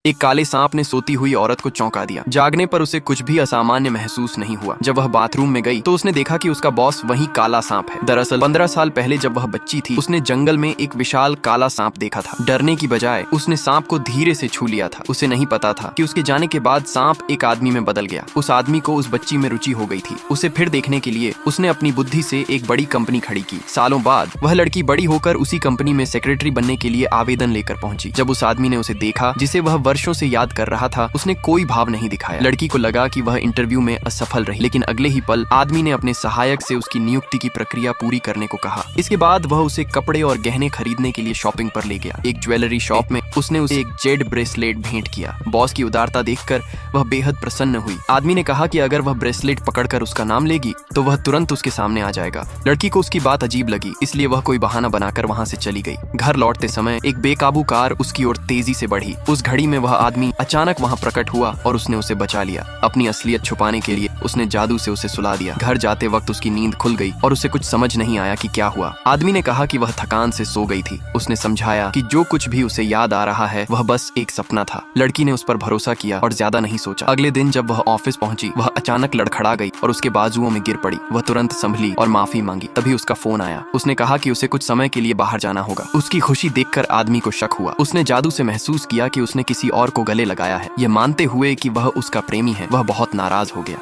एक काले सांप ने सोती हुई औरत को चौंका दिया। जागने पर उसे कुछ भी असामान्य महसूस नहीं हुआ। जब वह बाथरूम में गई तो उसने देखा कि उसका बॉस वही काला सांप है। दरअसल 15 साल पहले जब वह बच्ची थी, उसने जंगल में एक विशाल काला सांप देखा था। डरने की बजाय उसने सांप को धीरे से छू लिया था। उसे नहीं पता था कि उसके जाने के बाद सांप एक आदमी में बदल गया। उस आदमी को उस बच्ची में रुचि हो गई थी। उसे फिर देखने के लिए उसने अपनी बुद्धि से एक बड़ी कंपनी खड़ी की। सालों बाद वह लड़की बड़ी होकर उसी कंपनी में सेक्रेटरी बनने के लिए आवेदन लेकर पहुंची। जब उस आदमी ने उसे देखा जिसे वह वर्षों से याद कर रहा था, उसने कोई भाव नहीं दिखाया। लड़की को लगा कि वह इंटरव्यू में असफल रही, लेकिन अगले ही पल आदमी ने अपने सहायक से उसकी नियुक्ति की प्रक्रिया पूरी करने को कहा। इसके बाद वह उसे कपड़े और गहने खरीदने के लिए शॉपिंग पर ले गया। एक ज्वेलरी शॉप में उसने उसे एक जेड ब्रेसलेट भेंट किया। बॉस की उदारता देखकर वह बेहद प्रसन्न हुई। आदमी ने कहा कि अगर वह ब्रेसलेट पकड़कर उसका नाम लेगी तो वह तुरंत उसके सामने आ जाएगा। लड़की को उसकी बात अजीब लगी, इसलिए वह कोई बहाना बनाकर वहां से चली गई। घर लौटते समय एक बेकाबू कार उसकी ओर तेजी से बढ़ी। उस घड़ी में वह आदमी अचानक वहां प्रकट हुआ और उसने उसे बचा लिया। अपनी असलियत छुपाने के लिए उसने जादू से उसे सुला दिया। घर जाते वक्त उसकी नींद खुल गई और उसे कुछ समझ नहीं आया कि क्या हुआ। आदमी ने कहा कि वह थकान से सो गई थी। उसने समझाया कि जो कुछ भी उसे याद आ रहा है वह बस एक सपना था। लड़की ने उस पर भरोसा किया और ज्यादा नहीं सोचा। अगले दिन जब वह ऑफिस पहुंची, वह अचानक लड़खड़ा गई और उसके बाजुओं में गिर पड़ी। वह तुरंत संभली और माफी मांगी। तभी उसका फोन आया। उसने कहा कि उसे कुछ समय के लिए बाहर जाना होगा। उसकी खुशी देखकर आदमी को शक हुआ। उसने जादू से महसूस किया कि उसने किसी और को गले लगाया है। यह मानते हुए कि वह उसका प्रेमी है, वह बहुत नाराज हो गया।